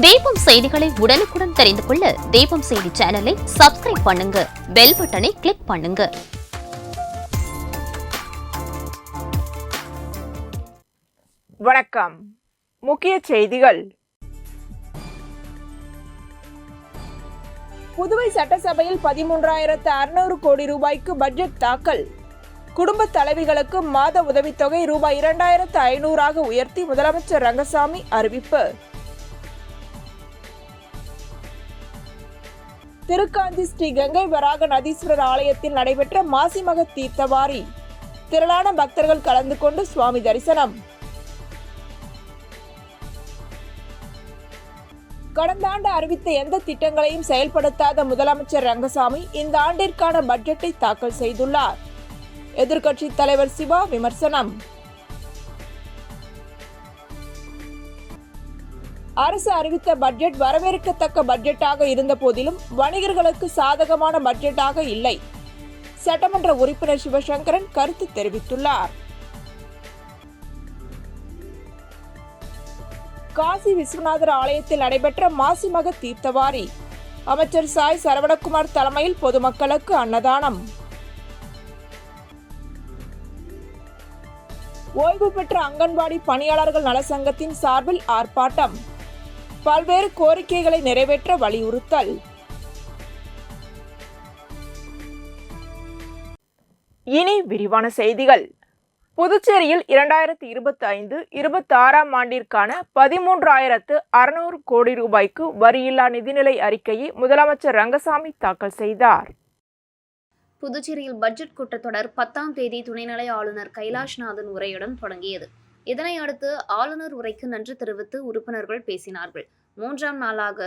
தீபம் செய்திகளை உடனுக்குடன் தெரிந்து கொள்ள தீபம் செய்தி சேனலை சப்ஸ்கிரைப் பண்ணுங்க, பெல் பட்டனை கிளிக் பண்ணுங்க. வணக்கம். முக்கிய செய்திகள். புதுவை சட்டசபையில் 13,600 கோடி ரூபாய்க்கு பட்ஜெட் தாக்கல். குடும்ப தலைவிகளுக்கு மாத உதவித்தொகை ரூபாய் 2,500 உயர்த்தி முதலமைச்சர் ரங்கசாமி அறிவிப்பு. திருக்காஞ்சி ஸ்ரீ கங்கை வராக நதீஸ்வரர் ஆலயத்தில் நடைபெற்ற மாசிமக தீர்த்தவாரி. திரளான பக்தர்கள் கலந்து கொண்டு சுவாமி தரிசனம். கடந்த ஆண்டு அறிவித்த எந்த திட்டங்களையும் செயல்படுத்தாத முதலமைச்சர் ரங்கசாமி இந்த ஆண்டிற்கான பட்ஜெட்டை தாக்கல் செய்துள்ளார். எதிர்க்கட்சித் தலைவர் சிவா விமர்சனம். அரசு அறிவித்த பட்ஜெட் வரவேற்கத்தக்க பட்ஜெட்டாக இருந்த போதிலும் வணிகர்களுக்கு சாதகமான பட்ஜெட்டாக இல்லை. சட்டமன்ற உறுப்பினர் சிவசங்கரன் கருத்து தெரிவித்துள்ளார். காசி விஸ்வநாதர் ஆலயத்தில் நடைபெற்ற மாசிமக தீர்த்தவாரி. அமைச்சர் சாய் சரவணகுமார் தலைமையில் பொதுமக்களுக்கு அன்னதானம். ஓய்வு பெற்ற அங்கன்வாடி பணியாளர்கள் நலசங்கத்தின் சார்பில் ஆர்ப்பாட்டம். பல்வேறு கோரிக்கைகளை நிறைவேற்ற வலியுறுத்தல். இனி விரிவான செய்திகள். புதுச்சேரியில் 2025-26 ஆண்டிற்கான 13,600 கோடி ரூபாய்க்கு வரியில்லா நிதிநிலை அறிக்கையை முதலமைச்சர் ரங்கசாமி தாக்கல் செய்தார். புதுச்சேரியில் பட்ஜெட் கூட்டத்தொடர் 10ஆம் தேதி துணைநிலை ஆளுநர் கைலாஷ்நாதன் உரையுடன் தொடங்கியது. இதனை அடுத்து ஆளுநர் உரைக்கு நன்றி தெரிவித்து உறுப்பினர்கள் பேசினார்கள். 3ஆம் நாளாக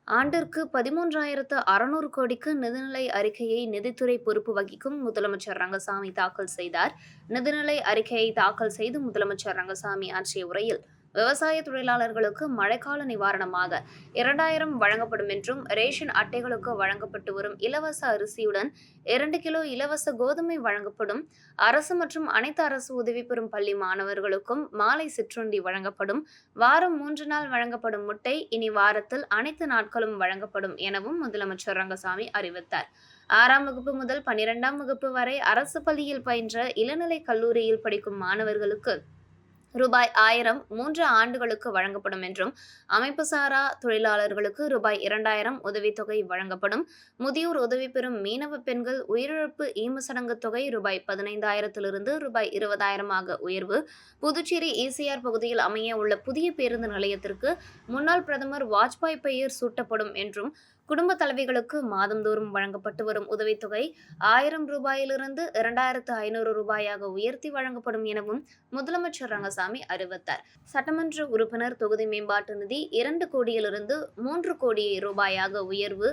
ஆண்டிற்கு 13,600 கோடிக்கு நிதிநிலை அறிக்கையை நிதித்துறை பொறுப்பு வகிக்கும் முதலமைச்சர் ரங்கசாமி தாக்கல் செய்தார். நிதிநிலை அறிக்கையை தாக்கல் செய்து முதலமைச்சர் ரங்கசாமி ஆற்றிய உரையில் விவசாய தொழிலாளர்களுக்கு மழைக்கால நிவாரணமாக 2,000 வழங்கப்படும் என்றும், ரேஷன் அட்டைகளுக்கு வழங்கப்பட்டு வரும் இலவச அரிசியுடன் 2 கிலோ இலவச கோதுமை வழங்கப்படும், அரசு மற்றும் அனைத்து அரசு உதவி பெறும் பள்ளி மாணவர்களுக்கும் மாலை சிற்றுண்டி வழங்கப்படும், வாரம் 3 நாள் வழங்கப்படும் முட்டை இனி வாரத்தில் அனைத்து நாட்களும் வழங்கப்படும் எனவும் முதலமைச்சர் ரங்கசாமி அறிவித்தார். 6ஆம் வகுப்பு முதல் 12ஆம் வகுப்பு வரை அரசு பள்ளியில் பயின்ற இளநிலை கல்லூரியில் படிக்கும் மாணவர்களுக்கு ரூபாய் 1,000 3 ஆண்டுகளுக்கு வழங்கப்படும் என்றும், அமைப்பு சாரா தொழிலாளர்களுக்கு ரூபாய் 2,000 உதவித்தொகை வழங்கப்படும், முதியோர் உதவி பெறும் மீனவ பெண்கள் உயிரிழப்பு ஈமசடங்கு தொகை ரூபாய் 15,000 ரூபாய் 20,000 உயர்வு, புதுச்சேரி ECR பகுதியில் அமைய உள்ள புதிய பேருந்து நிலையத்திற்கு முன்னாள் பிரதமர் வாஜ்பாய் பெயர் சூட்டப்படும் என்றும், குடும்ப தலைவிகளுக்கு மாதந்தோறும் வழங்கப்பட்டு வரும் உதவித்தொகை 1,000 ரூபாயிலிருந்து 2,500 ரூபாயாக உயர்த்தி வழங்கப்படும் எனவும் முதலமைச்சர் ரங்கசாமி அறிவித்தார். சட்டமன்ற உறுப்பினர் தொகுதி மேம்பாட்டு நிதி 2 கோடியிலிருந்து 3 கோடி ரூபாயாக உயர்வு,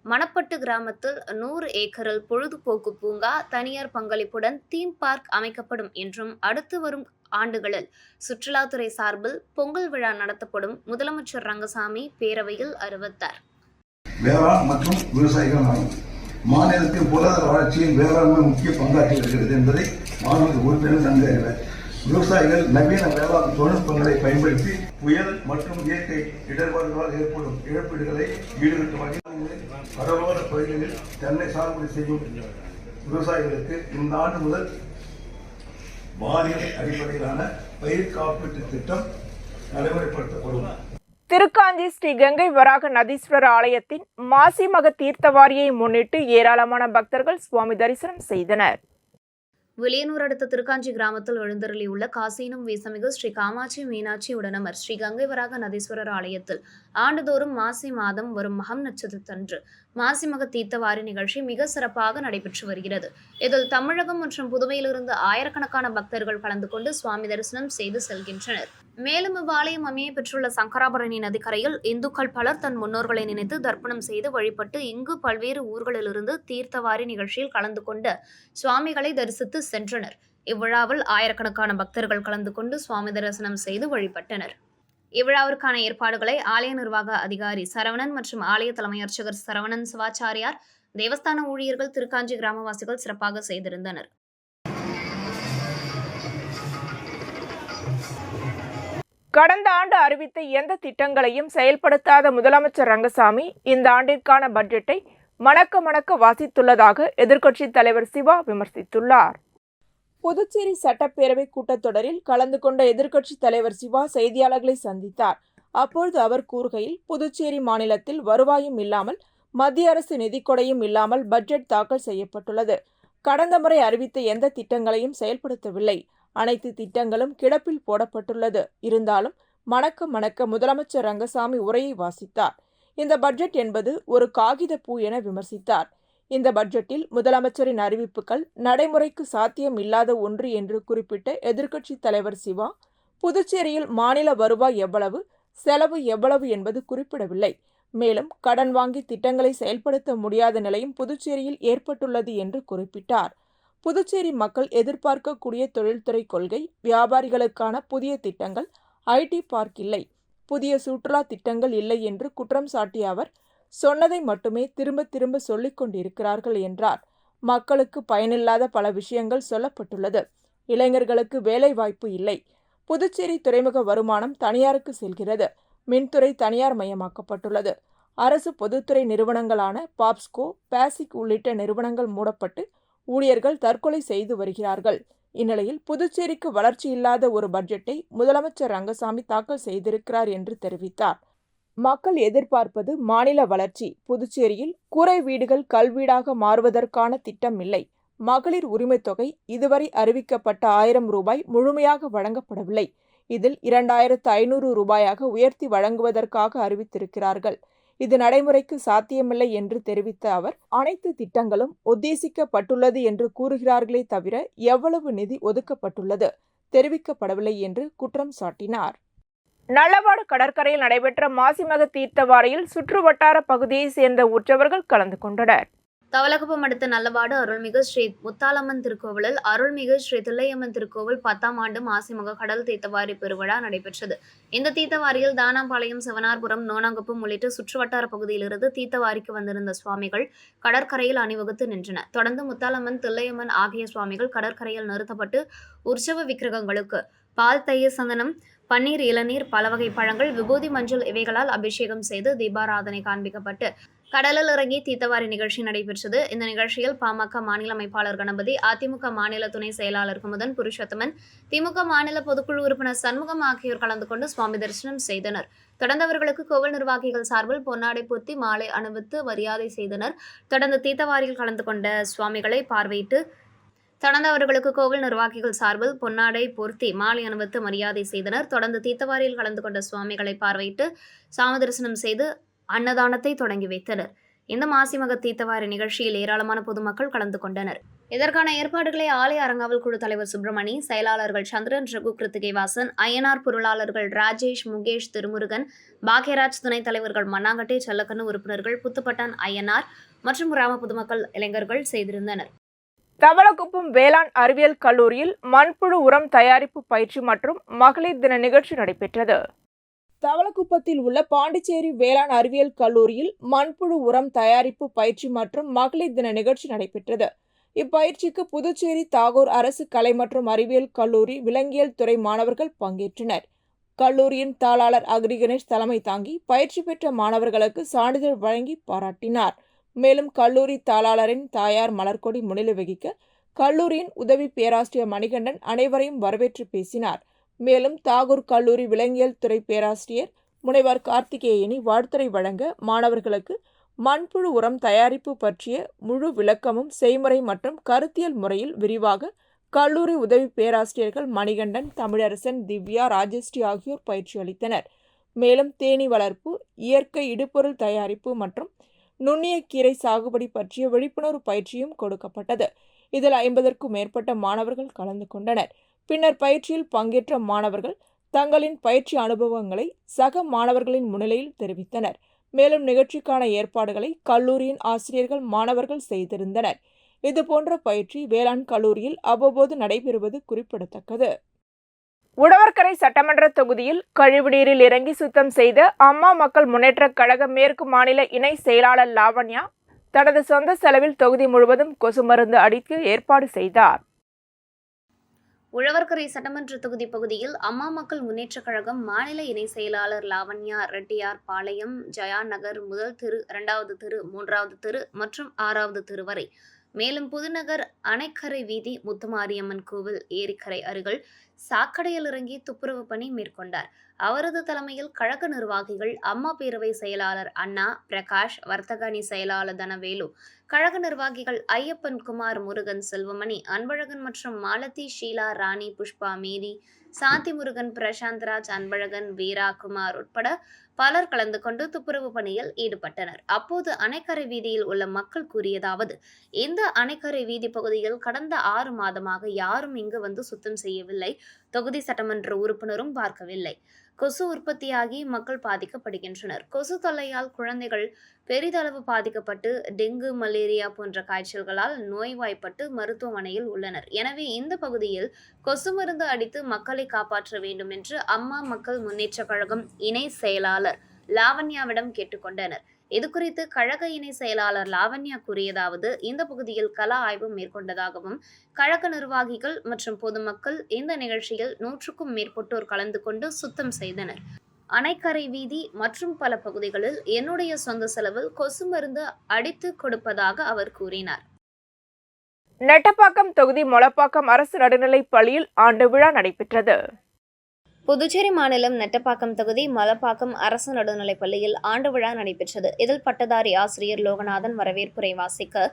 மணப்பட்டு கிராமத்தில் 100 ஏக்கரில் பொழுதுபோக்கு பூங்கா தனியார் பங்களிப்புடன் தீம் பார்க் அமைக்கப்படும் என்றும், அடுத்து வரும் ஆண்டுகளில் சுற்றுலாத்துறை சார்பில் பொங்கல் விழா நடத்தப்படும் முதலமைச்சர் ரங்கசாமி பேரவையில் அறிவித்தார். வேளாண் மற்றும் விவசாயிகள் நலம். மாநிலத்தின் பொருளாதார வளர்ச்சியில் வேளாண்மை முக்கிய பங்காற்றி வருகிறது என்பதை மாநில உறுப்பினர்கள் நன்கு அறிவர். விவசாயிகள் நவீன வேளாண் தொழில்நுட்பங்களை பயன்படுத்தி புயல் மற்றும் இயற்கை இடர்பாடுகளால் ஏற்படும் இழப்பீடுகளை ஈடுகட்டும் வகையில் கடலோர பகுதிகளில் தென்னை சாகுபடி செய்யும் விவசாயிகளுக்கு இந்த ஆண்டு முதல் வானிலை அடிப்படையிலான பயிர் காப்பீட்டு திட்டம் நடைமுறைப்படுத்தப்படும். திருக்காஞ்சி ஸ்ரீ கங்கை வராக நதீஸ்வரர் ஆலயத்தின் மாசிமக தீர்த்தவாரியை முன்னிட்டு ஏராளமான பக்தர்கள் சுவாமி தரிசனம் செய்தனர். வில்லியனூர் அடுத்த திருக்காஞ்சி கிராமத்தில் எழுந்தருளியுள்ள காசினும் வீசமிகு ஸ்ரீ காமாட்சி மீனாட்சி உடனமர் ஸ்ரீ கங்கை வராக நதீஸ்வரர் ஆலயத்தில் ஆண்டுதோறும் மாசி மாதம் வரும் மகம் நட்சத்திரத்தன்று மாசிமக தீர்த்தவாரி நிகழ்ச்சி மிக சிறப்பாக நடைபெற்று வருகிறது. இதில் தமிழகம் மற்றும் புதுவையிலிருந்து ஆயிரக்கணக்கான பக்தர்கள் கலந்து கொண்டு சுவாமி தரிசனம் செய்து செல்கின்றனர். மேலும் இவ்வாலயம் அமைய பெற்றுள்ள சங்கராபரணி நதிக்கரையில் இந்துக்கள் பலர் தன் முன்னோர்களை நினைத்து தர்ப்பணம் செய்து வழிபட்டு இங்கு பல்வேறு ஊர்களிலிருந்து தீர்த்தவாரி நிகழ்ச்சியில் கலந்து கொண்டு சுவாமிகளை தரிசித்து சென்றனர். இவ்விழாவில் ஆயிரக்கணக்கான பக்தர்கள் கலந்து கொண்டு சுவாமி தரிசனம் செய்து வழிபட்டனர். இவ்விழாவிற்கான ஏற்பாடுகளை ஆலய நிர்வாக அதிகாரி சரவணன் மற்றும் ஆலய தலைமை அர்ச்சகர் சரவணன் சிவாச்சாரியார், தேவஸ்தான ஊழியர்கள், திருக்காஞ்சி கிராமவாசிகள் சிறப்பாக செய்திருந்தனர். கடந்த ஆண்டு அறிவித்த எந்த திட்டங்களையும் செயல்படுத்தாத முதலமைச்சர் ரங்கசாமி இந்த ஆண்டிற்கான பட்ஜெட்டை மணக்க மணக்க வாசித்துள்ளதாக எதிர்க்கட்சித் தலைவர் சிவா விமர்சித்துள்ளார். புதுச்சேரி சட்டப்பேரவை கூட்டத்தொடரில் கலந்து கொண்ட எதிர்க்கட்சித் தலைவர் சிவா செய்தியாளர்களை சந்தித்தார். அப்பொழுது அவர் கூறுகையில், புதுச்சேரி மாநிலத்தில் வருவாயும் இல்லாமல் மத்திய அரசு நிதிக்கொடையும் இல்லாமல் பட்ஜெட் தாக்கல் செய்யப்பட்டுள்ளது. கடந்த முறை அறிவித்த எந்த திட்டங்களையும் செயல்படுத்தவில்லை. அனைத்து திட்டங்களும் கிடப்பில் போடப்பட்டுள்ளது. இருந்தாலும் மணக்க மணக்க முதலமைச்சர் ரங்கசாமி உரையை வாசித்தார். இந்த பட்ஜெட் என்பது ஒரு காகித பூ என விமர்சித்தார். இந்த பட்ஜெட்டில் முதலமைச்சரின் அறிவிப்புகள் நடைமுறைக்கு சாத்தியம் இல்லாத ஒன்று என்று குறிப்பிட்ட எதிர்க்கட்சித் தலைவர் சிவா, புதுச்சேரியில் மாநில வருவாய் எவ்வளவு, செலவு எவ்வளவு என்பது குறிப்பிடவில்லை. மேலும் கடன் வாங்கி திட்டங்களை செயல்படுத்த முடியாத நிலையும் புதுச்சேரியில் ஏற்பட்டுள்ளது என்று குறிப்பிட்டார். புதுச்சேரி மக்கள் எதிர்பார்க்கக்கூடிய தொழில்துறை கொள்கை, வியாபாரிகளுக்கான புதிய திட்டங்கள், ஐடி பார்க் இல்லை, புதிய சுற்றுலா திட்டங்கள் இல்லை என்று குற்றம் சாட்டிய அவர், சொன்னதை மட்டுமே திரும்ப திரும்ப சொல்லிக் கொண்டிருக்கிறார்கள் என்றார். மக்களுக்கு பயனில்லாத பல விஷயங்கள் சொல்லப்பட்டுள்ளது. இளைஞர்களுக்கு வேலை வாய்ப்பு இல்லை. புதுச்சேரி துறைமுக வருமானம் தனியாருக்கு செல்கிறது. மின்துறை தனியார் மயமாக்கப்பட்டுள்ளது. அரசு பொதுத்துறை நிறுவனங்களான பாப்ஸ்கோ, பாசிக் உள்ளிட்ட நிறுவனங்கள் மூடப்பட்டு ஊழியர்கள் தற்கொலை செய்து வருகிறார்கள். இந்நிலையில் புதுச்சேரிக்கு வளர்ச்சி இல்லாத ஒரு பட்ஜெட்டை முதலமைச்சர் ரங்கசாமி தாக்கல் செய்திருக்கிறார் என்று தெரிவித்தார். மக்கள் எதிர்பார்ப்பது மாநில வளர்ச்சி. புதுச்சேரியில் கூரை வீடுகள் கல்வீடாக மாறுவதற்கான திட்டம் இல்லை. மகளிர் உரிமைத் தொகை இதுவரை அறிவிக்கப்பட்ட 1000 ரூபாய் முழுமையாக வழங்கப்படவில்லை. இதில் 2500 ரூபாயாக உயர்த்தி வழங்குவதற்காக அறிவித்திருக்கிறார்கள். இது நடைமுறைக்கு சாத்தியமில்லை என்று தெரிவித்த அவர், அனைத்து திட்டங்களும் உத்தேசிக்கப்பட்டுள்ளது என்று கூறுகிறார்களே தவிர எவ்வளவு நிதி ஒதுக்கப்பட்டுள்ளது தெரிவிக்கப்படவில்லை என்று குற்றம் சாட்டினார். நல்லவாடு கடற்கரையில் நடைபெற்ற மாசிமக தீர்த்தவாரியில் சுற்றுவட்டார பகுதியை சேர்ந்த உற்சவர்கள் கலந்து கொண்டனர். தவளகுப்பம் அடுத்த நல்லவாடு அருள்மிகு ஸ்ரீ முத்தாலம்மன் திருக்கோவிலில் அருள்மிகு ஸ்ரீ தில்லையம்மன் திருக்கோவில் 10ஆம் ஆண்டு மாசிமக கடல் தீர்த்தவாரி பெருவிழா நடைபெற்றது. இந்த தீர்த்தவாரியில் தானாம்பாளையம், சிவனார்புரம், நோனாங்குப்பம் உள்ளிட்ட சுற்றுவட்டார பகுதியிலிருந்து தீர்த்தவாரிக்கு வந்திருந்த சுவாமிகள் கடற்கரையில் அணிவகுத்து நின்றனர். தொடர்ந்து முத்தாலம்மன், தில்லையம்மன் ஆகிய சுவாமிகள் கடற்கரையில் நிறுத்தப்பட்டு உற்சவ விக்கிரகங்களுக்கு பால், தயிர், சந்தனம், பன்னீர், இளநீர், பல வகை பழங்கள், விபூதி, மஞ்சள் இவைகளால் அபிஷேகம் செய்து தீபாராதனை காண்பிக்கப்பட்டு கடலில் இறங்கி தீர்த்தவாரி நிகழ்ச்சி நடைபெற்றது. இந்த நிகழ்ச்சியில் பாமக மாநில அமைப்பாளர் கணபதி, அதிமுக மாநில துணை செயலாளர் குமுதன், புருஷோத்தமன், திமுக மாநில பொதுக்குழு உறுப்பினர் சண்முகம் ஆகியோர் கலந்து கொண்டு சுவாமி தரிசனம் செய்தனர். தொடர்ந்து அவர்களுக்கு கோவில் நிர்வாகிகள் சார்பில் பொன்னாடை போர்த்தி மாலை அணிவித்து மரியாதை செய்தனர். தொடர்ந்து தீர்த்தவாரியில் கலந்து கொண்ட சுவாமிகளை பார்வையிட்டு தொடர்ந்து அவர்களுக்கு கோவில் நிர்வாகிகள் சார்பில் பொன்னாடை போர்த்தி மாலை அணிவித்து மரியாதை செய்தனர். தொடர்ந்து தீர்த்தவாரியில் கலந்து கொண்ட சுவாமிகளை பார்வையிட்டு சாமி தரிசனம் செய்து அன்னதானத்தை தொடங்கி வைத்தனர். இந்த மாசிமக தீர்த்தவாரி நிகழ்ச்சியில் ஏராளமான பொதுமக்கள் கலந்து கொண்டனர். இதற்கான ஏற்பாடுகளை ஆலய அறங்காவல் குழு தலைவர் சுப்பிரமணி, செயலாளர்கள் சந்திரன், ரகு, கிருத்திகைவாசன், ஐயனார் பொருளாளர்கள் ராஜேஷ், முகேஷ், திருமுருகன், பாக்யராஜ், துணைத் தலைவர்கள் மண்ணாங்கட்டை, செல்லக்கண்ணு, உறுப்பினர்கள் புத்துப்பட்டான், ஐயனார் மற்றும் கிராம பொதுமக்கள், இளைஞர்கள் செய்திருந்தனர். தவளகுப்பம் வேளாண் அறிவியல் கல்லூரியில் மண்புழு உரம் தயாரிப்பு பயிற்சி மற்றும் மகளிர் தின நிகழ்ச்சி நடைபெற்றது. தவளகுப்பத்தில் உள்ள பாண்டிச்சேரி வேளாண் அறிவியல் கல்லூரியில் மண்புழு உரம் தயாரிப்பு பயிற்சி மற்றும் மகளிர் தின நிகழ்ச்சி நடைபெற்றது. இப்பயிற்சிக்கு புதுச்சேரி தாகூர் அரசு கலை மற்றும் அறிவியல் கல்லூரி விலங்கியல் துறை மாணவர்கள் பங்கேற்றனர். கல்லூரியின் தாளாளர் அக்ரி கணேஷ் தலைமை தாங்கி பயிற்சி பெற்ற மாணவர்களுக்கு சான்றிதழ் வழங்கி பாராட்டினார். மேலும் கல்லூரி தாளாளரின் தாயார் மலர்கொடி முன்னிலை வகிக்க கல்லூரியின் உதவி பேராசிரியர் மணிகண்டன் அனைவரையும் வரவேற்று பேசினார். மேலும் தாகூர் கல்லூரி விலங்கியல் துறை பேராசிரியர் முனைவர் கார்த்திகேயனி வாழ்த்துரை வழங்க மாணவர்களுக்கு மண்புழு உரம் தயாரிப்பு பற்றிய முழு விளக்கமும் செய்முறை மற்றும் கருத்தியல் முறையில் விரிவாக கல்லூரி உதவி பேராசிரியர்கள் மணிகண்டன், தமிழரசன், திவ்யா, ராஜஸ்ரீ ஆகியோர் பயிற்சி அளித்தனர். மேலும் தேனீ வளர்ப்பு, இயற்கை இடுபொருள் தயாரிப்பு மற்றும் நுண்ணிய கீரை சாகுபடி பற்றிய விழிப்புணர்வு பயிற்சியும் கொடுக்கப்பட்டது. இதில் 50க்கும் மேற்பட்ட மாணவர்கள் கலந்து கொண்டனர். பின்னர் பயிற்சியில் பங்கேற்ற மாணவர்கள் தங்களின் பயிற்சி அனுபவங்களை சக மாணவர்களின் முன்னிலையில் தெரிவித்தனர். மேலும் நிகழ்ச்சிக்கான ஏற்பாடுகளை கல்லூரியின் ஆசிரியர்கள், மாணவர்கள் செய்திருந்தனர். இதுபோன்ற பயிற்சி வேளாண் கல்லூரியில் அவ்வப்போது நடைபெறுவது குறிப்பிடத்தக்கது. உழவர்கரை சட்டமன்ற தொகுதியில் கழிவுநீரில் இறங்கி சுத்தம் செய்த அம்மா மக்கள் முன்னேற்றக் கழக மேற்கு மாநில இணை செயலாளர் லாவண்யா தனது சொந்த செலவில் தொகுதி முழுவதும் கொசு மருந்து அடித்து ஏற்பாடு செய்தார். உழவர்கரை சட்டமன்ற தொகுதி பகுதியில் அம்மா மக்கள் முன்னேற்றக் கழகம் மாநில இணை செயலாளர் லாவண்யா ரெட்டியார் பாளையம், ஜயா நகர் முதல் தெரு, 2வது தெரு, 3வது தெரு மற்றும் 6வது தெரு வரை, மேலும் புதுநகர் அணைக்கரை வீதி, முத்துமாரியம்மன் கோவில் ஏரிக்கரை அருகில் சாக்கடையில் இறங்கி துப்புரவு பணி மேற்கொண்டார். அவரது தலைமையில் கழக நிர்வாகிகள், அம்மா பேரவை செயலாளர் அண்ணா, பிரகாஷ், வர்த்தக அணி செயலாளர் தனவேலு, கழக நிர்வாகிகள் ஐயப்பன் குமார், முருகன், செல்வமணி, அன்பழகன் மற்றும் மாலதி, ஷீலா, ராணி, புஷ்பா, மேரி, சாந்தி முருகன், பிரசாந்த்ராஜ், அன்பழகன், வீரா, குமார் உட்பட பலர் கலந்து கொண்டு துப்புரவு பணியில் ஈடுபட்டனர். அப்போது அணைக்கரை வீதியில் உள்ள மக்கள் கூறியதாவது: இந்த அணைக்கரை வீதி பகுதியில் கடந்த 6 மாதமாக யாரும் இங்கு வந்து சுத்தம் செய்யவில்லை. தொகுதி சட்டமன்ற உறுப்பினரும் பார்க்கவில்லை. கொசு உற்பத்தியாகி மக்கள் பாதிக்கப்படுகின்றனர். கொசு தொல்லையால் குழந்தைகள் பெரிதளவு பாதிக்கப்பட்டு டெங்கு, மலேரியா போன்ற காய்ச்சல்களால் நோய்வாய்ப்பட்டு மருத்துவமனையில் உள்ளனர். எனவே இந்த பகுதியில் கொசு மருந்து அடித்து மக்களை காப்பாற்ற வேண்டும் என்று அம்மா மக்கள் முன்னேற்றக் கழகம் இணை செயலாளர் லாவண்யாவிடம் கேட்டுக்கொண்டனர். இதுகுறித்து கழக இணை செயலாளர் லாவண்யா கூறியதாவது: இந்த பகுதியில் கள ஆய்வு மேற்கொண்டதாகவும், கழக நிர்வாகிகள் மற்றும் பொதுமக்கள் இந்த நிகழ்ச்சியில் 100க்கும் மேற்பட்டோர் கலந்து கொண்டு சுத்தம் செய்தனர். அணைக்கரை வீதி மற்றும் பல பகுதிகளில் என்னுடைய சொந்த செலவில் கொசு மருந்து அடித்து கொடுப்பதாக அவர் கூறினார். நெட்டப்பாக்கம் தொகுதி மொளப்பாக்கம் அரசு நடுநிலைப் பள்ளியில் ஆண்டு விழா நடைபெற்றது. புதுச்சேரி மாநிலம் நெட்டப்பாக்கம் தொகுதி மலப்பாக்கம் அரசு நடுநிலைப் பள்ளியில் ஆண்டு விழா நடைபெற்றது. இதில் பட்டதாரி ஆசிரியர் லோகநாதன் வரவேற்புரை வாசிக்க,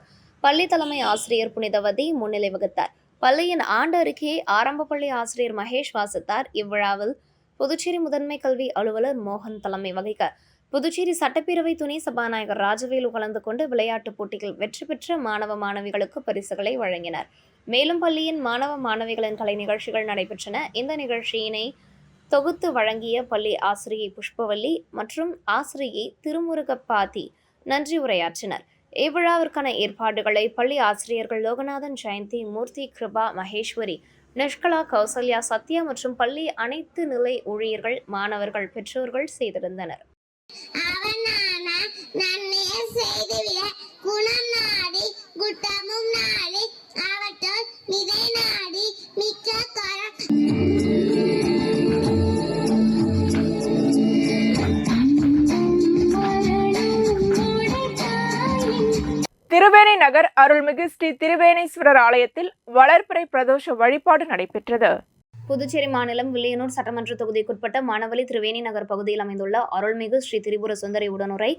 பள்ளி தலைமை ஆசிரியர் புனிதவதி முன்னிலை வகித்தார். பள்ளியின் ஆண்டு அறிக்கையை ஆரம்ப பள்ளி ஆசிரியர் மகேஷ் வாசித்தார். இவ்விழாவில் புதுச்சேரி முதன்மை கல்வி அலுவலர் மோகன் தலைமை வகிக்க, புதுச்சேரி சட்டப்பேரவை துணை சபாநாயகர் ராஜவேலு கலந்து கொண்டு விளையாட்டுப் போட்டியில் வெற்றி பெற்ற மாணவ மாணவிகளுக்கு பரிசுகளை வழங்கினர். மேலும் பள்ளியின் மாணவ மாணவிகளின் கலை நிகழ்ச்சிகள் நடைபெற்றன. இந்த நிகழ்ச்சியினை தொகுத்து வழங்கிய பள்ளி ஆசிரியை புஷ்பவல்லி மற்றும் ஆசிரியை திருமுருகப்பாதி நன்றி உரையாற்றினர். இவ்விழாவிற்கான ஏற்பாடுகளை பள்ளி ஆசிரியர்கள் லோகநாதன், ஜெயந்தி, மூர்த்தி, கிருபா, மகேஸ்வரி, நிஷ்கலா, கௌசல்யா, சத்யா மற்றும் பள்ளி அனைத்து நிலை ஊழியர்கள், மாணவர்கள், பெற்றோர்கள் செய்திருந்தனர். திருவேணி நகர் அருள்மிகு ஸ்ரீ திருவேணீஸ்வரர் ஆலயத்தில் வளர்பிறை பிரதோஷ வழிபாடு நடைபெற்றது. புதுச்சேரி மாநிலம் வில்லியனூர் சட்டமன்ற தொகுதிக்குட்பட்ட மானவலி திருவேணி நகர் பகுதியில் அமைந்துள்ள அருள்மிகு ஸ்ரீ திரிபுர சுந்தரி உடனுரை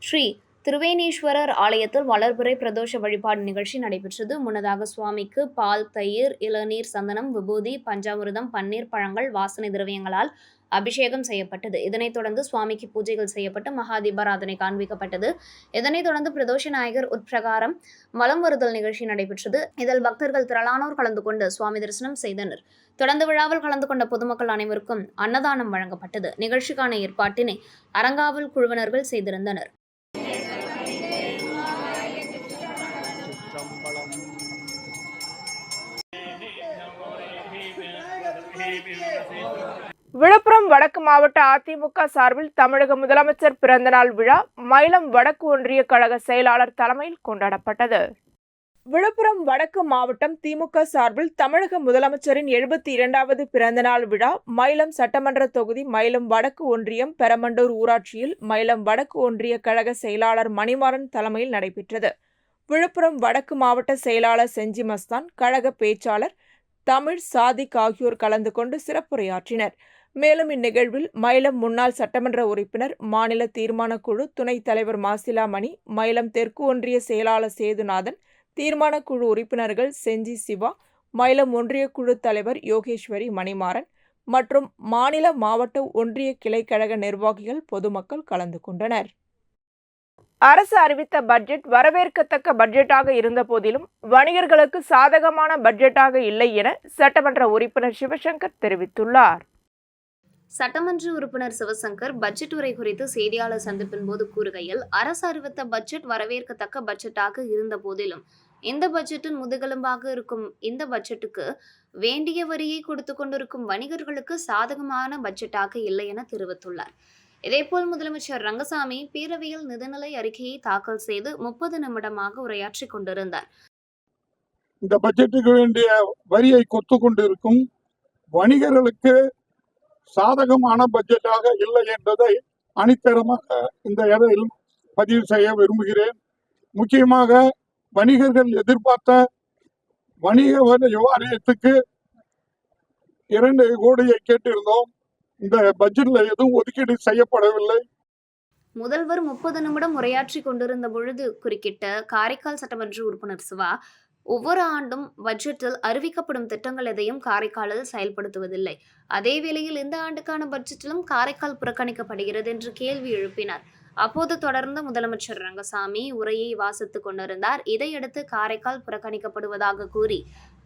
ஸ்ரீ திருவேணீஸ்வரர் ஆலயத்தில் வளர்பிறை பிரதோஷ வழிபாடு நிகழ்ச்சி நடைபெற்றது. முன்னதாக சுவாமிக்கு பால், தயிர், இளநீர், சந்தனம், விபூதி, பஞ்சாமிர்தம், பன்னீர், பழங்கள், வாசனை திரவியங்களால் அபிஷேகம் செய்யப்பட்டது. இதனைத் தொடர்ந்து சுவாமிக்கு பூஜைகள் செய்யப்பட்டு மகாதீபாராதனை காண்பிக்கப்பட்டது. இதனைத் தொடர்ந்து பிரதோஷ நாயகர் உட்பிரகாரம் வலம் வருதல் நிகழ்ச்சி நடைபெற்றது. இதில் பக்தர்கள் திரளானோர் கலந்து கொண்டு சுவாமி தரிசனம் செய்தனர். தொடர்ந்து விழாவில் கலந்து கொண்ட பொதுமக்கள் அனைவருக்கும் அன்னதானம் வழங்கப்பட்டது. நிகழ்ச்சிக்கான ஏற்பாட்டினை அரங்காவல் குழுவினர்கள் செய்திருந்தனர். விழுப்புரம் வடக்கு மாவட்ட அதிமுக சார்பில் தமிழக முதலமைச்சர் பிறந்தநாள் விழா மயிலம் வடக்கு ஒன்றிய கழக செயலாளர் தலைமையில் கொண்டாடப்பட்டது. விழுப்புரம் வடக்கு மாவட்டம் திமுக சார்பில் தமிழக முதலமைச்சரின் 72வது பிறந்தநாள் விழா மயிலம் சட்டமன்ற தொகுதி மயிலம் வடக்கு ஒன்றியம் பெரமண்டூர் ஊராட்சியில் மயிலம் வடக்கு ஒன்றிய கழக செயலாளர் மணிமாறன் தலைமையில் நடைபெற்றது. விழுப்புரம் வடக்கு மாவட்ட செயலாளர் செஞ்சி மஸ்தான், கழக பேச்சாளர் தமிழ், சாதிக் ஆகியோர் கலந்து கொண்டு சிறப்புரையாற்றினர். மேலும் இந்நிகழ்வில் மயிலம் முன்னாள் சட்டமன்ற உறுப்பினர், மாநில தீர்மான குழு துணைத் தலைவர் மாசிலா மணி, மயிலம் தெற்கு ஒன்றிய செயலாளர் சேதுநாதன், தீர்மான குழு உறுப்பினர்கள் செஞ்சி சிவா, மயிலம் ஒன்றிய குழு தலைவர் யோகேஸ்வரி, மணிமாறன் மற்றும் மாநில மாவட்ட ஒன்றிய கிளைக்கழக நிர்வாகிகள், பொதுமக்கள் கலந்து கொண்டனர். அரசு அறிவித்த பட்ஜெட் வரவேற்கத்தக்க பட்ஜெட்டாக இருந்த போதிலும் வணிகர்களுக்கு சாதகமான பட்ஜெட்டாக இல்லை என சட்டமன்ற உறுப்பினர் சிவசங்கர் தெரிவித்துள்ளார். சட்டமன்ற உறுப்பினர் சிவசங்கர் பட்ஜெட் உரை குறித்து செய்தியாளர் சந்திப்பின் போது கூறுகையில், அரசு அறிவித்த பட்ஜெட் வரவேற்கத்தக்க பட்ஜெட்டாக இருந்த போதிலும் இந்த பட்ஜெட்டின் முதுகெலும்பாக இருக்கும் இந்த பட்ஜெட்டுக்கு வேண்டிய வரியை கொடுத்து கொண்டிருக்கும் வணிகர்களுக்கு சாதகமான பட்ஜெட்டாக இல்லை என தெரிவித்துள்ளார். இதேபோல் முதலமைச்சர் ரங்கசாமி பேரவையில் நிதிநிலை அறிக்கையை தாக்கல் செய்து 30 நிமிடமாக உரையாற்றிக் கொண்டிருந்தார். இந்த பட்ஜெட்டுக்கு வேண்டிய வரியை கொத்து கொண்டிருக்கும் வணிகர்களுக்கு சாதகமான பட்ஜெட்டாக இல்லை என்பதை அணித்தரமாக இந்த இடத்தில் பதிவு செய்ய விரும்புகிறேன். முக்கியமாக வணிகர்கள் எதிர்பார்த்த வணிக வரி வாரியத்துக்கு 2 கோடியை கேட்டிருந்தோம். இந்த பட்ஜெட்ல எதுவும் ஒதுக்கீடு செய்யப்படவில்லை. முதல்வர் 30 நிமிடம் உரையாற்றி கொண்டிருந்த பொழுது குறுக்கிட்ட காரைக்கால் சட்டமன்ற உறுப்பினர் சிவா, ஒவ்வொரு ஆண்டும் பட்ஜெட்டில் அறிவிக்கப்படும் திட்டங்கள் எதையும் காரைக்காலில் செயல்படுத்துவதில்லை. அதே வேளையில் இந்த ஆண்டுக்கான பட்ஜெட்டிலும் காரைக்கால் புறக்கணிக்கப்படுகிறது என்று கேள்வி எழுப்பினார். அப்போது தொடர்ந்து முதலமைச்சர் ரங்கசாமி உரையை வாசித்துக் கொண்டிருந்தார். இதையடுத்து காரைக்கால் புறக்கணிக்கப்படுவதாக கூறி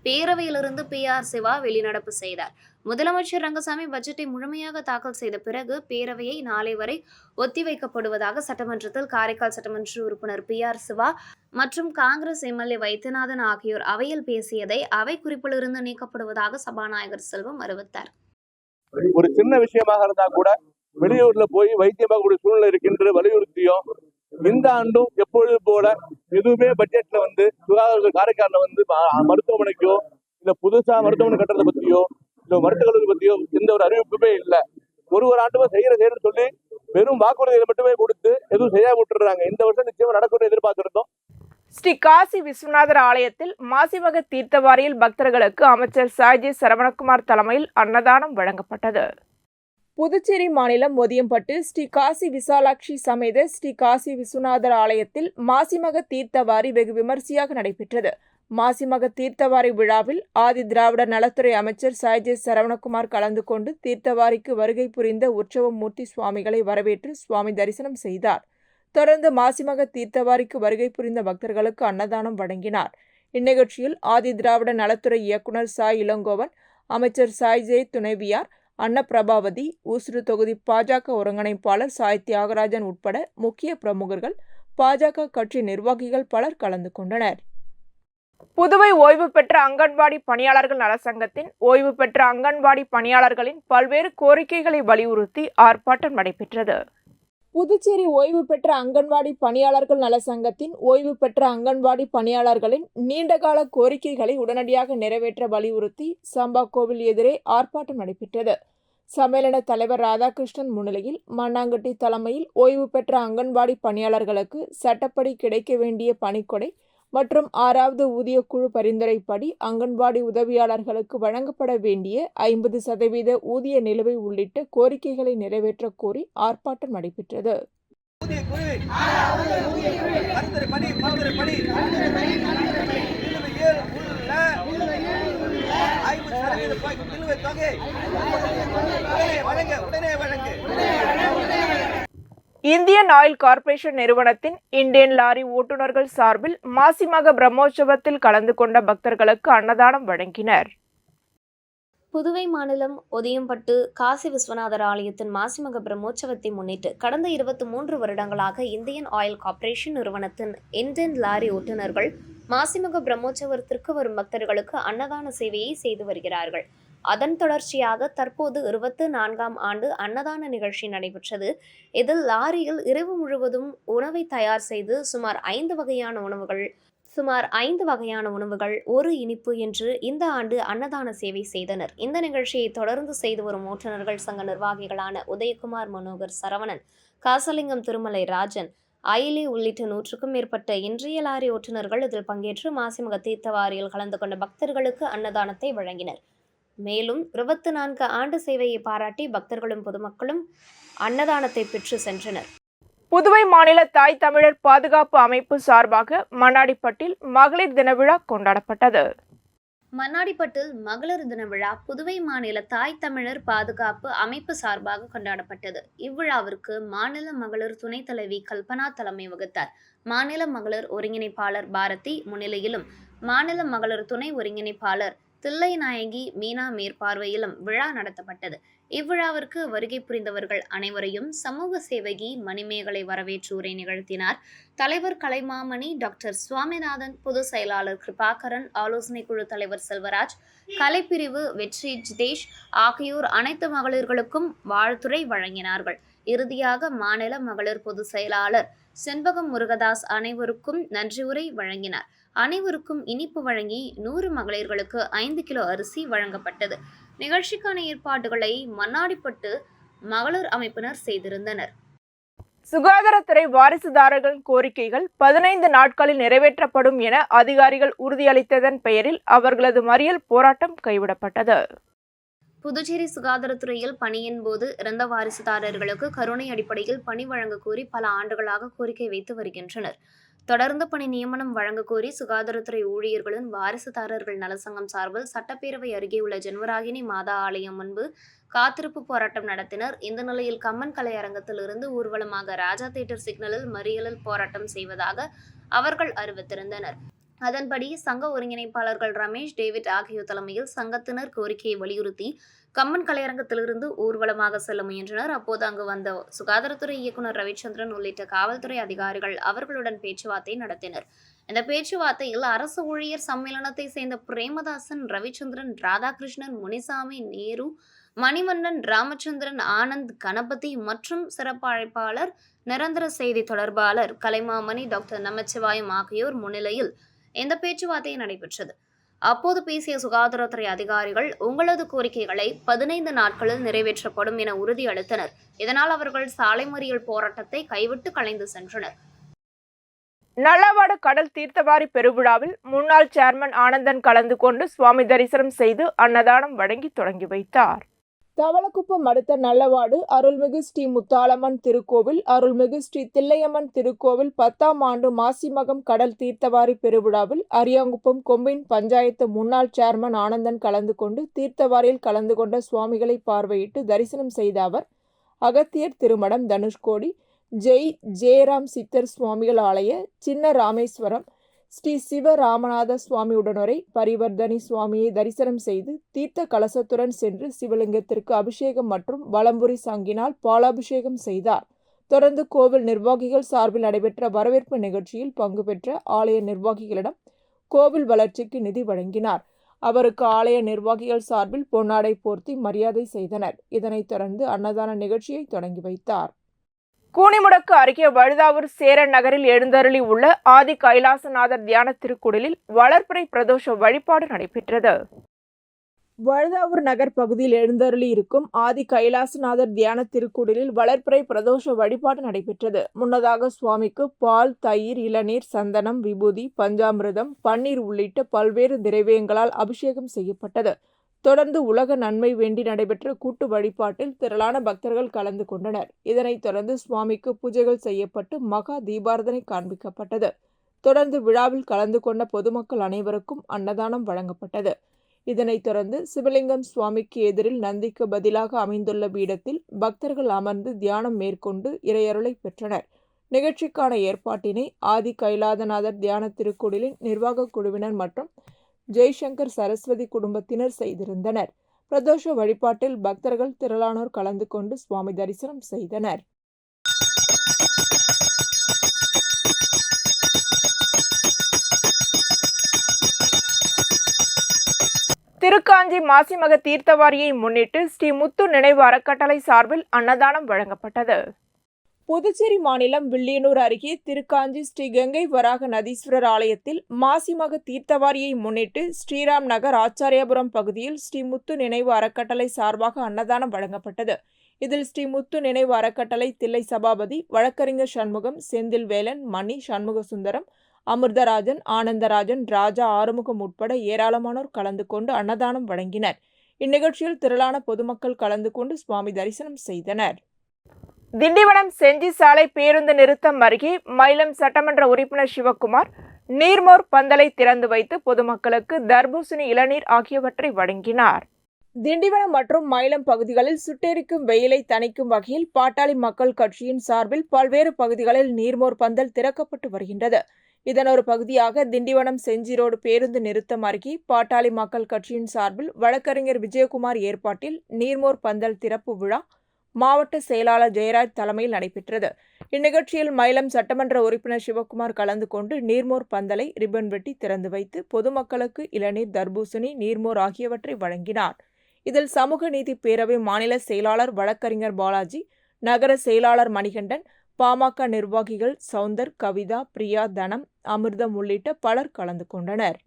பேரவையிலிருந்து PR சிவா வெளிநடப்பு செய்தார். முதலமைச்சர் ரங்கசாமி பட்ஜெட்டை முழுமையாக தாக்கல் செய்த பிறகு பேரவையை நாளை வரை ஒத்திவைக்கப்படுவதாக சட்டமன்றத்தில் காரைக்கால் சட்டமன்ற உறுப்பினர் PR சிவா மற்றும் காங்கிரஸ் MLA வைத்தியநாதன் ஆகியோர் அவையில் பேசியதை அவை குறிப்பிலிருந்து நீக்கப்படுவதாக சபாநாயகர் செல்வம் அறிவித்தார். ஒரு சின்ன விஷயமாக இருந்தா கூட வெளியூர்ல போய் வைத்தியம் பார்க்கக்கூடிய சூழ்நிலை இருக்கின்ற வலியுறுத்தியும் இந்த ஆண்டும் எப்பொழுது போல எதுவுமே பட்ஜெட்ல சுகாதார காரைக்காலில் மருத்துவமனைக்கோ இல்ல புதுசா மருத்துவமனை கட்டுறதை பத்தியோ இல்ல மருத்துவ கல்லூரி பத்தியோ எந்த ஒரு அறிவிப்புமே இல்லை. ஒரு ஆண்டுமே செய்யறேன்னு சொல்லி வெறும் வாக்குறுதிகளை மட்டுமே கொடுத்து எதுவும் செய்ய விட்டுறாங்க. இந்த வருஷம் நிச்சயமா நடக்கும் எதிர்பார்த்திருந்தோம். ஸ்ரீ காசி விஸ்வநாதர் ஆலயத்தில் மாசிமக தீர்த்தவாரியில் பக்தர்களுக்கு அமைச்சர் சாய்ஜி சரவணகுமார் தலைமையில் அன்னதானம் வழங்கப்பட்டது. புதுச்சேரி மாநிலம் ஒதியம்பட்டு ஸ்ரீ காசி விசாலாட்சி சமேத ஸ்ரீ காசி விஸ்வநாதர் ஆலயத்தில் மாசிமக தீர்த்தவாரி வெகு விமர்சையாக நடைபெற்றது. மாசிமக தீர்த்தவாரி விழாவில் ஆதி திராவிடர் நலத்துறை அமைச்சர் சாய்ஜி சரவணகுமார் கலந்து கொண்டு தீர்த்தவாரிக்கு வருகை புரிந்த உற்சவமூர்த்தி சுவாமிகளை வரவேற்று சுவாமி தரிசனம் செய்தார். தொடர்ந்து மாசிமக தீர்த்தவாரிக்கு வருகை புரிந்த பக்தர்களுக்கு அன்னதானம் வழங்கினார். இந்நிகழ்ச்சியில் ஆதி திராவிட நலத்துறை இயக்குநர் சாய் இளங்கோவன், அமைச்சர் சாய்ஜே துணைவியார் அன்னப்பிரபாவதி, ஊசுடு தொகுதி பாஜக ஒருங்கிணைப்பாளர் சாய் தியாகராஜன் உட்பட முக்கிய பிரமுகர்கள், பாஜக கட்சி நிர்வாகிகள் பலர் கலந்து கொண்டனர். புதுவை ஓய்வு பெற்ற அங்கன்வாடி பணியாளர்கள் நலச்சங்கத்தின் ஓய்வு பெற்ற அங்கன்வாடி பணியாளர்களின் பல்வேறு கோரிக்கைகளை வலியுறுத்தி ஆர்ப்பாட்டம் நடைபெற்றது. புதுச்சேரி ஓய்வு பெற்ற அங்கன்வாடி பணியாளர்கள் நலச்சங்கத்தின் ஓய்வு பெற்ற அங்கன்வாடி பணியாளர்களின் நீண்டகால கோரிக்கைகளை உடனடியாக நிறைவேற்ற வலியுறுத்தி சம்பாகோவில் எதிரே ஆர்ப்பாட்டம் நடைபெற்றது. சம்மேளன தலைவர் ராதாகிருஷ்ணன் முன்னிலையில் மண்ணாங்கட்டி தலைமையில் ஓய்வு பெற்ற அங்கன்வாடி பணியாளர்களுக்கு சட்டப்படி கிடைக்க வேண்டிய பணிக்கொடை மற்றும் 6வது ஊதியக்குழு பரிந்துரைப்படி அங்கன்வாடி உதவியாளர்களுக்கு வழங்கப்பட வேண்டிய 50% ஊதிய நிலுவை உள்ளிட்ட கோரிக்கைகளை நிறைவேற்ற கோரி ஆர்ப்பாட்டம் நடைபெற்றது. இந்தியன் ஆயில் கார்ப்பரேஷன் நிறுவனத்தின் இந்தியன் லாரி ஓட்டுநர்கள் சார்பில் மாசிமக பிரம்மோற்சவத்தில் கலந்து கொண்ட பக்தர்களுக்கு அன்னதானம் வழங்கினர். புதுவை மாநிலம் ஒதியம்பட்டு காசி விஸ்வநாதர் ஆலயத்தின் மாசிமக பிரம்மோற்சவத்தை முன்னிட்டு கடந்த 23 வருடங்களாக இந்தியன் ஆயில் கார்ப்பரேஷன் நிறுவனத்தின் இந்தியன் லாரி ஓட்டுநர்கள் மாசிமக பிரம்மோற்சவத்திற்கு வரும் பக்தர்களுக்கு அன்னதான சேவையை செய்து வருகிறார்கள். அதன் தொடர்ச்சியாக தற்போது 24ஆம் ஆண்டு அன்னதான நிகழ்ச்சி நடைபெற்றது. இதில் லாரியில் இரவு முழுவதும் உணவை தயார் செய்து சுமார் 5 வகையான உணவுகள், ஒரு இனிப்பு என்று இந்த ஆண்டு அன்னதான சேவை செய்தனர். இந்த நிகழ்ச்சியை தொடர்ந்து செய்து வரும் ஓட்டுநர்கள் சங்க நிர்வாகிகளான உதயகுமார், மனோகர், சரவணன், காசலிங்கம், திருமலை ராஜன், அயிலி உள்ளிட்ட 100க்கும் மேற்பட்ட இன்றைய லாரி ஓட்டுநர்கள் இதில் பங்கேற்று மாசிமக தீர்த்தவாரியில் கலந்து கொண்ட பக்தர்களுக்கு அன்னதானத்தை வழங்கினர். மேலும் 24 ஆண்டு சேவையை பாராட்டி பக்தர்களும் பொதுமக்களும் அன்னதானத்தை பெற்று சென்றனர். புதுவை மாநில தாய் தமிழர் பாதுகாப்பு அமைப்பு சார்பாக மண்ணாடிப்பட்டில் மகளிர் தின விழா கொண்டாடப்பட்டது. மண்ணாடிப்பட்டில் மகளிர் தின விழா புதுவை மாநில தாய் தமிழர் பாதுகாப்பு அமைப்பு சார்பாக கொண்டாடப்பட்டது. இவ்விழாவிற்கு மாநில மகளிர் துணைத் தலைவி கல்பனா தலைமை வகித்தார். மாநில மகளிர் ஒருங்கிணைப்பாளர் பாரதி முன்னிலையிலும் மாநில மகளிர் துணை ஒருங்கிணைப்பாளர் தில்லைநாயகி மீனா மேற்பார்வையிலும் விழா நடத்தப்பட்டது. இவ்விழாவிற்கு வருகை புரிந்தவர்கள் அனைவரையும் சமூக சேவகி மணிமேகலை வரவேற்று உரை நிகழ்த்தினார். தலைவர் கலைமாமணி டாக்டர் சுவாமிநாதன், பொதுச் செயலாளர் கிருபாகரன், ஆலோசனை குழு தலைவர் செல்வராஜ், கலைப்பிரிவு வெற்றி ஜிதேஷ் ஆகியோர் அனைத்து மகளிர்களுக்கும் வாழ்த்துரை வழங்கினார்கள். இறுதியாக மாநில மகளிர் பொதுச் செயலாளர் செண்பகம் முருகதாஸ் அனைவருக்கும் நன்றியுரை வழங்கினார். அனைவருக்கும் இனிப்பு வழங்கி 100 மகளிர்களுக்கு 5 கிலோ அரிசி வழங்கப்பட்டது. நிகழ்ச்சிக்கான ஏற்பாடுகளை மண்ணாடிப்பட்டு மகளிர் அமைப்பினர் செய்திருந்தனர். சுகாதாரத்துறை வாரிசுதாரர்கள் கோரிக்கைகள் 15 நாட்களில் நிறைவேற்றப்படும் என அதிகாரிகள் உறுதியளித்ததன் பெயரில் அவர்களது மறியல் போராட்டம் கைவிடப்பட்டது. புதுச்சேரி சுகாதாரத்துறையில் பணியின் போது இறந்த வாரிசுதாரர்களுக்கு கருணை அடிப்படையில் பணி வழங்க கோரி பல ஆண்டுகளாக கோரிக்கை வைத்து வருகின்றனர். தொடர்ந்து பணி நியமனம் வழங்க கோரி சுகாதாரத்துறை ஊழியர்களின் வாரிசுதாரர்கள் நலசங்கம் சார்பில் சட்டப்பேரவை அருகே உள்ள ஜென்மராகினி மாதா ஆலயம் முன்பு காத்திருப்பு போராட்டம் நடத்தினர். இந்த நிலையில் கம்மன் கலை அரங்கத்திலிருந்து ஊர்வலமாக ராஜா தியேட்டர் சிக்னலில் மறியலில் போராட்டம் செய்வதாக அவர்கள் அறிவித்திருந்தனர். அதன்படி சங்க ஒருங்கிணைப்பாளர்கள் ரமேஷ், டேவிட் ஆகியோர் தலைமையில் சங்கத்தினர் கோரிக்கையை வலியுறுத்தி கம்மன் கலையரங்கத்திலிருந்து ஊர்வலமாக செல்ல முயன்றனர். அப்போது அங்கு வந்த சுகாதாரத்துறை இயக்குநர் ரவிச்சந்திரன் உள்ளிட்ட காவல்துறை அதிகாரிகள் அவர்களுடன் பேச்சுவார்த்தை நடத்தினர். இந்த பேச்சுவார்த்தையில் அரசு ஊழியர் சம்மேளனத்தை சேர்ந்த பிரேமதாசன், ரவிச்சந்திரன், ராதாகிருஷ்ணன், முனிசாமி, நேரு, மணிவண்ணன், ராமச்சந்திரன், ஆனந்த், கணபதி மற்றும் சிறப்பு அழைப்பாளர் நிரந்தர செய்தி தொடர்பாளர் கலைமாமணி, டாக்டர் நமச்சிவாயம் ஆகியோர் முன்னிலையில் இந்த பேச்சுவார்த்தை நடைபெற்றது. அப்போது பேசிய சுகாதாரத்துறை அதிகாரிகள் உங்களது கோரிக்கைகளை 15 நாட்களில் நிறைவேற்றப்படும் என உறுதியளித்தனர். இதனால் அவர்கள் சாலை மறியல் போராட்டத்தை கைவிட்டு கலைந்து சென்றனர். நல்லவாடு கடல் தீர்த்தவாரி பெருவிழாவில் முன்னாள் சேர்மன் ஆனந்தன் கலந்து கொண்டு சுவாமி தரிசனம் செய்து அன்னதானம் வழங்கி தொடங்கி வைத்தார். தவளக்குப்பம் அடுத்த நல்லவாடு அருள்மிகு ஸ்ரீ முத்தாலம்மன் திருக்கோவில், அருள்மிகு ஸ்ரீ தில்லையம்மன் திருக்கோவில் 10ஆம் ஆண்டு மாசிமகம் கடல் தீர்த்தவாரி பெருவிழாவில் அரியாங்குப்பம் கொம்பின் பஞ்சாயத்து முன்னாள் சேர்மன் ஆனந்தன் கலந்து கொண்டு தீர்த்தவாரியில் கலந்து கொண்ட சுவாமிகளை பார்வையிட்டு தரிசனம் செய்த அவர் அகத்தியர் திருமடம், தனுஷ்கோடி, ஜெயராம் சித்தர் சுவாமிகள் ஆலய, சின்ன ராமேஸ்வரம் ஸ்ரீ சிவ ராமநாத சுவாமி உடனுரை பரிவர்த்தனி சுவாமியை தரிசனம் செய்து தீர்த்த கலசத்துடன் சென்று சிவலிங்கத்திற்கு அபிஷேகம் மற்றும் வலம்புரி சங்கினால் பாலாபிஷேகம் செய்தார். தொடர்ந்து கோவில் நிர்வாகிகள் சார்பில் நடைபெற்ற வரவேற்பு நிகழ்ச்சியில் பங்கு பெற்ற ஆலய நிர்வாகிகளிடம் கோவில் வளர்ச்சிக்கு நிதி வழங்கினார். அவருக்கு ஆலய நிர்வாகிகள் சார்பில் பொன்னாடை போர்த்தி மரியாதை செய்தனர். இதனைத் தொடர்ந்து அன்னதான நிகழ்ச்சியை தொடங்கி வைத்தார். கூனிமுடக்கு அருகே வழுதாவூர் சேரன் நகரில் எழுந்தருளி உள்ள ஆதி கைலாசநாதர் தியான திருக்குடிலில் வளர்பிறை பிரதோஷ வழிபாடு நடைபெற்றது. வழுதாவூர் நகர் பகுதியில் எழுந்தருளி இருக்கும் ஆதி கைலாசநாதர் தியான திருக்குடிலில் வளர்பிறை பிரதோஷ வழிபாடு நடைபெற்றது. முன்னதாக சுவாமிக்கு பால், தயிர், இளநீர், சந்தனம், விபூதி, பஞ்சாமிர்தம், பன்னீர் உள்ளிட்ட பல்வேறு திரவியங்களால் அபிஷேகம் செய்யப்பட்டது. தொடர்ந்து உலக நன்மை வேண்டி நடைபெற்ற கூட்டு வழிபாட்டில் திரளான பக்தர்கள் கலந்து கொண்டனர். இதனைத் தொடர்ந்து சுவாமிக்கு பூஜைகள் செய்யப்பட்டு மகா தீபாரதனை காண்பிக்கப்பட்டது. தொடர்ந்து விழாவில் கலந்து கொண்ட பொதுமக்கள் அனைவருக்கும் அன்னதானம் வழங்கப்பட்டது. இதனைத் தொடர்ந்து சிவலிங்கம் சுவாமிக்கு எதிரில் நந்திக்கு பதிலாக அமைந்துள்ள பீடத்தில் பக்தர்கள் அமர்ந்து தியானம் மேற்கொண்டு இறையருளை பெற்றனர். நிகழ்ச்சிக்கான ஏற்பாட்டினை ஆதி கைலாதநாதர் தியான திருக்குடிலின் நிர்வாக குழுவினர் மற்றும் ஜெய்சங்கர் சரஸ்வதி குடும்பத்தினர் செய்திருந்தனர். பிரதோஷ வழிபாட்டில் பக்தர்கள் திரளானோர் கலந்து கொண்டு சுவாமி தரிசனம் செய்தனர். திருக்காஞ்சி மாசிமக தீர்த்தவாரியை முன்னிட்டு ஸ்ரீ முத்து நினைவு அறக்கட்டளை சார்பில் அன்னதானம் வழங்கப்பட்டது. புதுச்சேரி மாநிலம் வில்லியனூர் அருகே திருக்காஞ்சி ஸ்ரீ கங்கை வராக நதீஸ்வரர் ஆலயத்தில் மாசிமக தீர்த்தவாரியை முன்னிட்டு ஸ்ரீராம் நகர் ஆச்சாரியாபுரம் பகுதியில் ஸ்ரீ முத்து நினைவு அறக்கட்டளை சார்பாக அன்னதானம் வழங்கப்பட்டது. இதில் ஸ்ரீ முத்து நினைவு அறக்கட்டளை தில்லை சபாபதி, வழக்கறிஞர் சண்முகம், செந்தில் வேலன், மணி, சண்முக சுந்தரம், அமிர்தராஜன், ஆனந்தராஜன், ராஜா ஆறுமுகம் உட்பட ஏராளமானோர் கலந்து கொண்டு அன்னதானம் வழங்கினர். இந்நிகழ்ச்சியில் திரளான பொதுமக்கள் கலந்து கொண்டு சுவாமி தரிசனம் செய்தனர். திண்டிவனம் செஞ்சி சாலை பேருந்து நிறுத்தம் அருகே மயிலம் சட்டமன்ற உறுப்பினர் சிவக்குமார் நீர்மோர் பந்தலை திறந்து வைத்து பொதுமக்களுக்கு தர்பூசணி, இளநீர் ஆகியவற்றை வழங்கினார். திண்டிவனம் மற்றும் மயிலம் பகுதிகளில் சுட்டெரிக்கும் வெயிலை தணிக்கும் வகையில் பாட்டாளி மக்கள் கட்சியின் சார்பில் பல்வேறு பகுதிகளில் நீர்மோர் பந்தல் திறக்கப்பட்டு வருகின்றது. இதன் ஒரு பகுதியாக திண்டிவனம் செஞ்சி ரோடு பேருந்து நிறுத்தம் அருகே பாட்டாளி மக்கள் கட்சியின் சார்பில் வழக்கறிஞர் விஜயகுமார் ஏற்பாட்டில் நீர்மோர் பந்தல் திறப்பு விழா மாவட்ட செயலாளர் ஜெயராஜ் தலைமையில் நடைபெற்றது. இந்நிகழ்ச்சியில் மயிலம் சட்டமன்ற உறுப்பினர் சிவக்குமார் கலந்து கொண்டு நீர்மோர் பந்தலை ரிப்பன் வெட்டி திறந்து வைத்து பொதுமக்களுக்கு இளநீர், தர்பூசணி, நீர்மோர் ஆகியவற்றை வழங்கினார். இதில் சமூக நீதி பேரவை மாநில செயலாளர் வழக்கறிஞர் பாலாஜி, நகர செயலாளர் மணிகண்டன், பாமக நிர்வாகிகள் சவுந்தர், கவிதா, பிரியா, தனம், அமிர்தம் உள்ளிட்ட பலர் கலந்து கொண்டனர்.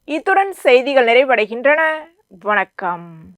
இத்துடன் செய்திகள் நிறைவடைகின்றன. வணக்கம்.